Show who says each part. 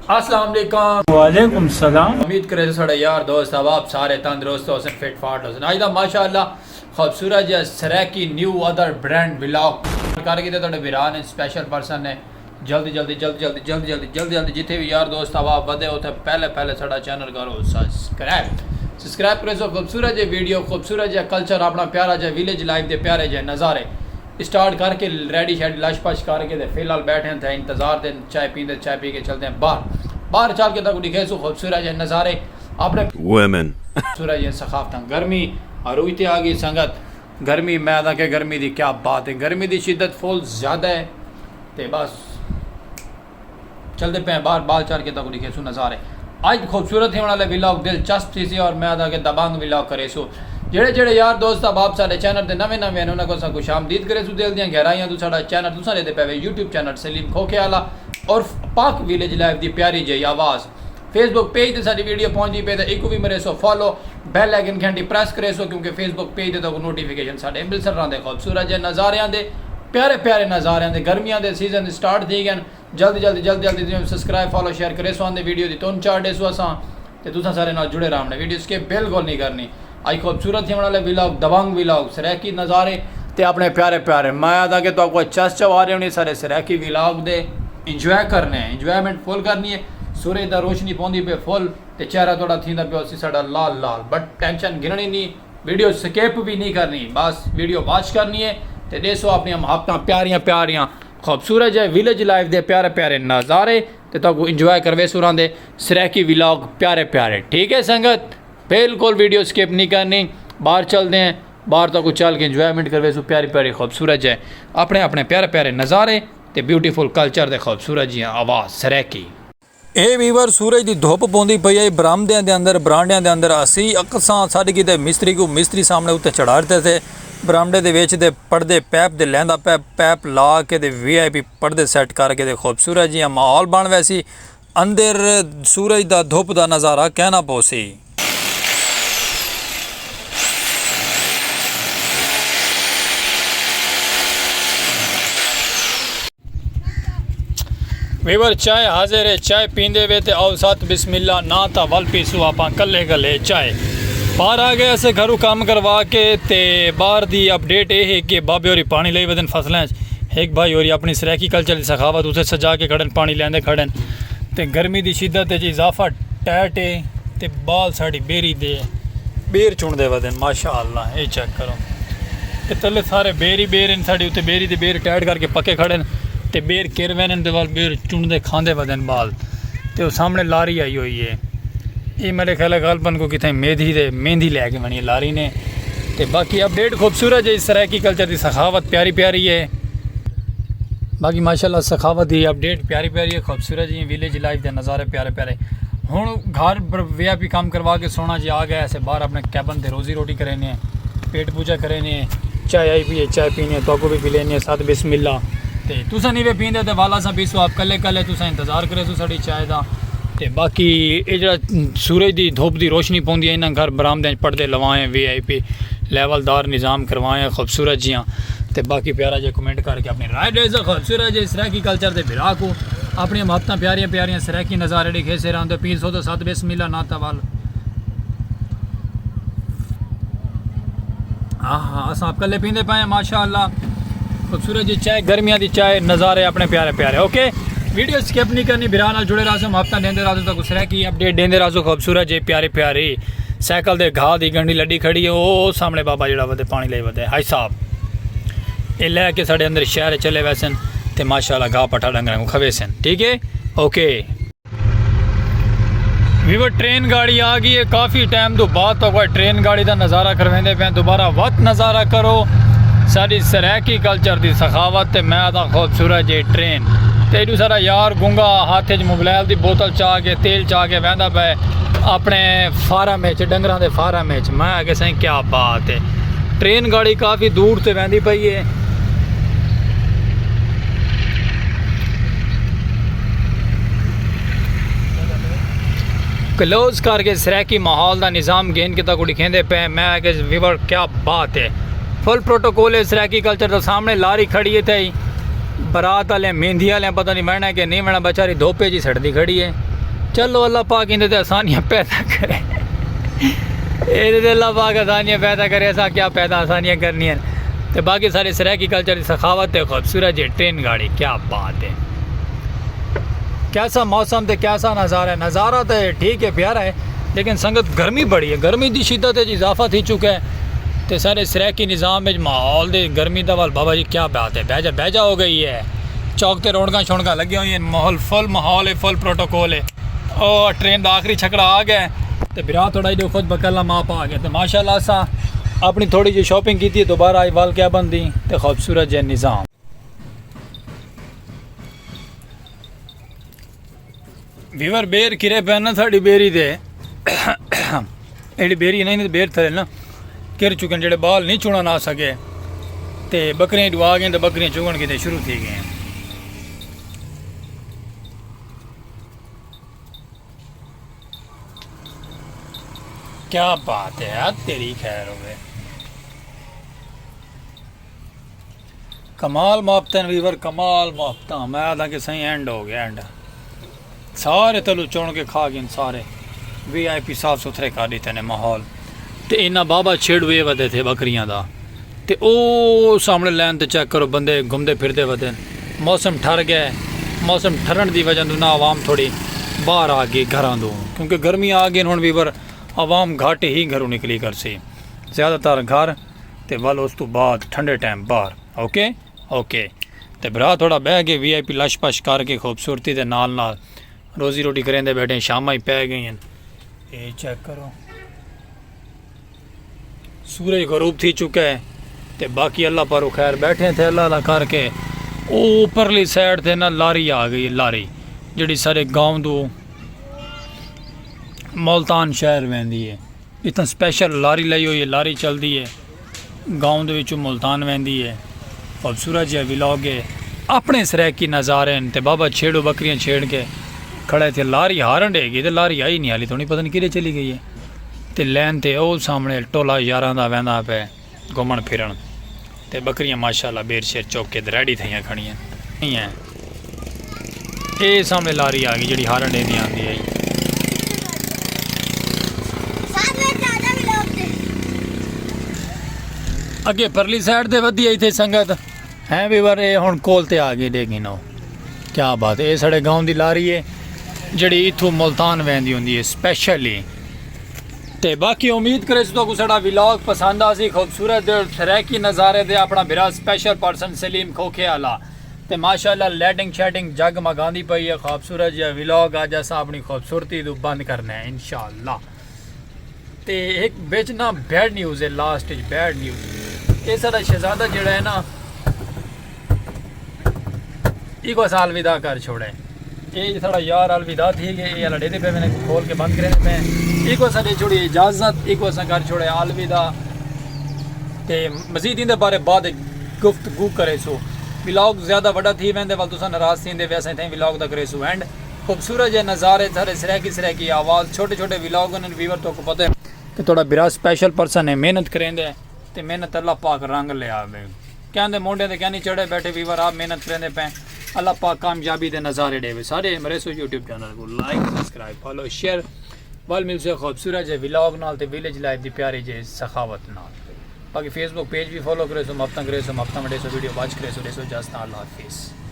Speaker 1: अस्सलाम वालेकुम।
Speaker 2: वालेकुम सलाम।
Speaker 1: उम्मीद करे साढ़े यार दोस्त अब आप सारे तंदुरुस्त हो फिट फाट हो आज का माशाअल्लाह खूबसूरत जहा Saraiki new other brand vlog करके तो वीरान है स्पेशल पर्सन ने जल्दी जल्दी जल्दी जल्दी जल्दी जल्दी जल्दी जल्दी जितने भी यार दोस्त अब आप बदे उसे पहले पहले साढ़ा चैनल करो सब्सक्राइब करो। सो खूबसूरत जे वीडियो खूबसूरत जहा कल्चर अपना प्यारा जहा विलेज लाइफ के प्यारे जहे नज़ारे स्टार्ट करके रेडी शेडी लश पश करके तो फिलहाल बैठे थे इंतजार दे चाय पीते चाय पी के चलते हैं बाहर चल के तक दिखे सो खूबसूरत जहे नज़ारे अपने खूबसूरत जहे सखाफत गर्मी और उठते आ गई संगत गर्मी मैं अदा के गर्मी की क्या बात है गर्मी की शिद्दत फुल ज़्यादा है तो बस चलते पे बाहर चल के तक दिखे सो नज़ारे आज खूबसूरत ही वाले व्लॉग दिलचस्प सी और मैं अदा के दबंग व्लॉग करे सो जेड़े जेड़े यार दोस्त अब आप सारे चैनल नवे नवे हैं उन्होंने को खुश आमदीद करे सो दिल दियाँ गहराइयाँ तो साडा चैनल तुसा लेते पे यूट्यूब चैनल सलीम खोखे वाला और पाक विलेज लाइफ की प्यारी जी आवाज़ फेसबुक पेज से सारी वीडियो पहुंची पे तो एक भी मेरे सो फॉलो बैल आइकन घंटी प्रेस करे सो क्योंकि फेसबुक पेज से तो नोटिफिकेशन साढ़े मिल रहे खूबसूरत जे नज़ारियां दे प्यारे प्यारे नज़ारियां दे गर्मियां दे सीजन स्टार्ट थी गए जल्दी जल्दी जल्दी जल्दी सब्सक्राइब फॉलो शेयर करे सो आंदे वीडियो की 3-4 डे सो असां ते तुसां सारे नाल जुड़े रहने वीडियो स्किप बिल्कुल नहीं करनी। आई खूबसूरत ही वाले व्लॉग दबंग व्लॉग सरैकी नज़ारे ते अपने प्यारे प्यारे मैं आदा के तो कोई चस चवा रहे होनी सारे सरैकी व्लॉग दे इंजॉय करने इंजॉयमेंट फुल करनी है सूरज दा रोशनी पौंदी पे फुल ते चेहरा थोड़ा थींदा पियो सी साडा लाल लाल बट टेंशन गिननी नहीं वीडियो स्किप भी नहीं करनी बस वीडियो वॉच करनी है ते देसो अपनी मुहब्बतां प्यारियां प्यारियां खूबसूरत है विलेज लाइफ दे प्यारे प्यारे नज़ारे ते तो इंजॉय करवे सुरां दे सरैकी व्लॉग प्यारे प्यारे ठीक है संगत बिल्कुल वीडियो स्किप नहीं करनी बाहर चलते हैं बाहर तो कुछ चल के इंजॉयमेंट करवे सो प्यारी प्यारी खूबसूरत है अपने अपने प्यारे प्यारे नज़ारे ते ब्यूटीफुल कल्चर दे खूबसूरत जी आवाज़ सरैकी ਇਹ ਵੀਵਰ ਸੂਰਜ ਦੀ ਧੁੱਪ ਪੌਂਦੀ ਪਈ ਹੈ ਬਰਾਮਦਿਆਂ ਦੇ ਅੰਦਰ ਬਰਾਂਡਿਆਂ ਦੇ ਅੰਦਰ ਅਸੀਂ ਅਕਸਾਂ ਛੱਡ ਕੇ ਤੇ ਮਿਸਤਰੀ ਸਾਹਮਣੇ ਉੱਤੇ ਚੜਾ ਦਿੱਤੇ ਤੇ ਬਰਾਮਦੇ ਦੇ ਵਿੱਚ ਦੇ ਪਰਦੇ ਪੈਪ ਦੇ ਲੈਂਦਾ ਪੈਪ ਲਾ ਕੇ ਤੇ ਵੀਆਈਪੀ ਪਰਦੇ ਸੈੱਟ ਕਰਕੇ ਤੇ ਖੂਬਸੂਰਤ ਜਿਹਾ ਮਾਹੌਲ ਬਣ ਵੈਸੀ ਅੰਦਰ ਸੂਰਜ ਦਾ ਧੁੱਪ ਦਾ ਨਜ਼ਾਰਾ ਕਹਿਣਾ ਪੋਸੀ वीवर चाय हाजिर है चाय पींदे वे ते आओ साथ बिस्मिल्ला ना ता वल पीसू आप कल्ले कल्ले चाय बाहर आ गए ऐसे घरों काम करवा के ते बाहर दी अपडेट ये है कि बाबे होरी पानी ले वदन फसलें एक भाई होरी अपनी सरैकी कल्चर की सखावत उसे सजा के खड़न पानी लेंदे खड़न ते गर्मी की शिद्दत च इजाफा टैट है ते बाल साड़ी बेरी दे बेर चुनदे वदन माशाअल्लाह ये चेक करो ते तले सारे बेर ही बेर साड़ी उत्ते बेरी दे बेर टैट करके पक्के खड़न ते बेर किरवेन दे वाल बेर चुनदे खांदे वदन बाल ते वो सामने लारी आई हुई है ये मेरे ख्याल गलपन को कितने मेहंदी लैके बनी है लारी ने ते बाकी अपडेट खूबसूरत है इस तरह की कल्चर की सखावत प्यारी प्यारी है बाकी माशाल्लाह सखावत की अपडेट प्यारी प्यारी है खूबसूरत जी विलेज लाइफ के नज़ारे प्यारे प्यारे हूँ घर वीआईपी काम करवा के सोना जी आ गया ऐसे बाहर अपने कैबन से रोज़ी रोटी करेने पेट पूजा करेने चाय आई पिए चाय पीने तो भी पी लेने साथ बिस्मिल्ला ते तुसा नहीं वे पींदे ते वाला सा पीसो आप कल्ले कल्ले तुसा इंतज़ार करे सो साड़ी चाय दा ते बाकी ये जो सूरज की धुप की रोशनी पौंदी है इन्हें घर बरामदे पड़दे लवाएं वीआईपी लेवलदार निज़ाम करवाएं खूबसूरत जियां ते बाकी प्यारा जो कमेंट करके अपनी राय दे खूबसूरत जी सरैकी कल्चर के बिरा को अपनी महत्ता प्यारियां प्यारियां सरैकी नज़ारे दिखे से रहा पीस हो तो साथ बिस्मिल्ला ना तवाल हाँ अस आप कल्ले पींदे पाए माशाअल्लाह खूबसूरत जी चाय गर्मियां की चाय नज़ारे अपने प्यारे प्यारे ओके वीडियो स्किप नहीं करनी बिरा नाल जुड़े रहो हफ्ता देंदे रहो तो कुछ की अपडेट देंदे रहो खूबसूरत जी प्यारे प्यारे साइकिल दे घाह की गंढी लड़ी खड़ी है वो सामने बाबा जोड़ा वधे पानी ले वधे हाई साहब ये लैके साढ़े अंदर शहर चले वैसन तो माशाल्लाह घाह पट्ठा डंगर को खवे सन ठीक है ओके वीवर ट्रेन गाड़ी आ गई है काफ़ी टाइम तो बाद तो कोई ट्रेन गाड़ी का नज़ारा करवाते पे दोबारा वक्त नज़ारा करो सारी सरैकी कल्चर की सखावत ते मैं आता खूबसूरत जी ट्रेन तेरू सारा यार गुंगा हाथ च मोबाइल की बोतल चाह के तेल चाह के वहदा पे अपने फार्म डंगर के फार्म मैं आगे सही क्या बात है ट्रेन गाड़ी काफ़ी दूर से वहदी पई है क्लोज करके सरैकी माहौल का निज़ाम गेंद के तक दिखेंदे पे मैं आगे विवर क्या बात है फुल प्रोटोकॉल है सरैकी कल्चर तो सामने लारी खड़ी है थी बारात वाले मेहंदी वाले पता नहीं मरना कि नहीं मरना बेचारी धोपे जी सड़ती खड़ी है चलो अल्लाह पाक इंदे ते आसानियां पैदा करे, ये अल्लाह पाक आसानियां पैदा करे, ऐसा क्या पैदा आसानियां करनी है। तो बाकी सारे सराकी कल्चर की सखावत है, खूबसूरत है ट्रेन गाड़ी, क्या बात है। कैसा मौसम तो कैसा नज़ारा है, नज़ारा तो ठीक है प्यारा है, लेकिन संगत गर्मी बड़ी है, गर्मी की शिद्दत इजाफा थी चुका है। तो सारे सराकी निज़ाम में माहौल दे गर्मी का वाल बाबा जी क्या बात है, बैजा बैजा हो गई है, चौक ते रौनक शौनक लगी हुई हैं, माहौल है, फुल प्रोटोकॉल है। और ट्रेन का आखिरी छकड़ा आ गया, तो बिरा थोड़ा जो खुद बकला माप आ गया। तो माशाल्लाह सा अपनी थोड़ी जी शॉपिंग की थी, दोबारा आई वाल क्या बन दी, तो खूबसूरत जै निज़ाम। वीवर बेर किरे पे ना साड़ी बेरी दे एड़ी बेरी नहीं तो बेर थे ना किर चुकन जेडे बाल नहीं चुना ना सके, तो बकरियां डुआ गई, तो बकरियां चुगन के शुरू थी गई। क्या बात है यार, तेरी खैर हो गए, कमाल मुआफ्तन वीवर, कमाल मुआफ्ता। मैं आदा कि सही एंड हो गया, एंड सारे तलू चुन के खा गए, सारे VIP साफ सुथरे कर दिते ने माहौल। तो इन्ना बाबा छेड़वे वधे थे बकरियां दा, तो ओ सामने लैन तो चेक करो, बंदे घूमते फिरते वधे। मौसम ठर गया, मौसम ठरन की वजह तो ना आवाम थोड़ी बाहर आ गई घरों तो, क्योंकि गर्मी आ गई हुण वीवर, आवाम घट ही घरों निकली कर सी, ज़्यादातर घर, तो वाल उस तो बाद ठंडे टाइम बाहर। ओके ओके, तो भरा थोड़ा बह गए VIP लश पश करके खूबसूरती के नाल नाल रोज़ी रोटी करेंदे बैठे, शाम ही पै गई हैं। ये चेक करो, सूरज गरूब थी चुका है, तो बाकी अल्लाह पर खैर बैठे थे अल्लाह अल्लाह करके। ऊपरली साइड थे ना लारी आ गई, लारी जी सारे गाँव दो मुल्तान शहर वहदी है, इतना स्पेशल लारी लाई हुई है, लारी चलती है गाँव के मुल्तान वहदी है। खूबसूरत जहा व्लॉग है, अपने सराकी नज़ारे हैं। तो बाबा छेड़ो बकरियां छेड़ के खड़े थे, लारी हारन रहेगी, तो लारी आई नहीं हाली, थोड़ी पता नहीं कि चली गई है। तो लैन ते ओ सामने टोला यारां दा वहदा पे घूमन फिरन, तो बकरियां माशाल्लाह बेर शेर चौके रेडी थी खड़ियां नहीं है। ये सामने लारी आ गई जी हारन डे दी आती आई। अगे परली साइड से वधी आई थे संगत है भी बार हुण कोल ते आ गई डेगी नो, क्या बात है। ये साढ़े गाँव की लारी है जी इतों मुल्तान वहदी होंगी है स्पैशली। तो बाकी उम्मीद करे तो साड़ा व्लॉग पसंद आ सी, खूबसूरत सराकी नज़ारे दे अपना बिरा स्पैशल पर्सन सलीम खोखे वाला। तो माशाल्लाह लाइटिंग शैटिंग जगमगांदी पई है, खूबसूरत जहा व्लॉग अज असां अपनी खूबसूरती तो बंद करना है इंशाअल्लाह। तो एक बिच ना बैड न्यूज़ है, लास्ट बैड न्यूज़, ये साड़ा शहजादा जड़ा है ना इको साल विदा कर छोड़े। ये थोड़ा यार अलविदा थी कि ये लड़े पे मैंने खोल के बंद करे पे इको साड़ी छोड़ी इजाज़त, इको सा कर छोड़े अलविदा। तो मजीद इंदे बारे बाद गुफ्तगू करे सो, व्लॉग ज़्यादा बड़ा थी वैंदे वाल तुसा नाराज़ थी वैसे थे व्लॉग दा करे सो एंड खूबसूरत जे नज़ारे सारे सराकी आवाज़ छोटे छोटे व्लॉग वीवर तो पता है कि थोड़ा बिरा स्पैशल पर्सन है, मेहनत करेंदे तो मेहनत अल्लाह पाक रंग ले आवे। कहते मोढे ते क्या नहीं चढ़े बैठे वीवर आप मेहनत करेंदे पे, अल्लाह पाक कामयाबी दे नज़ारे देवे। सारे मेरे सो यूट्यूब चैनल को लाइक सब्सक्राइब फॉलो शेयर वाल मिल से खूबसूरत जे व्लॉग नाल ते विलेज लाइफ दी प्यारी जे सखावत नाल। बाकी फेसबुक पेज भी फॉलो करे सो, मफ्ता करे सो, मफ्ता में सो वीडियो वॉच करे सो, अल्लाह हाफिज़।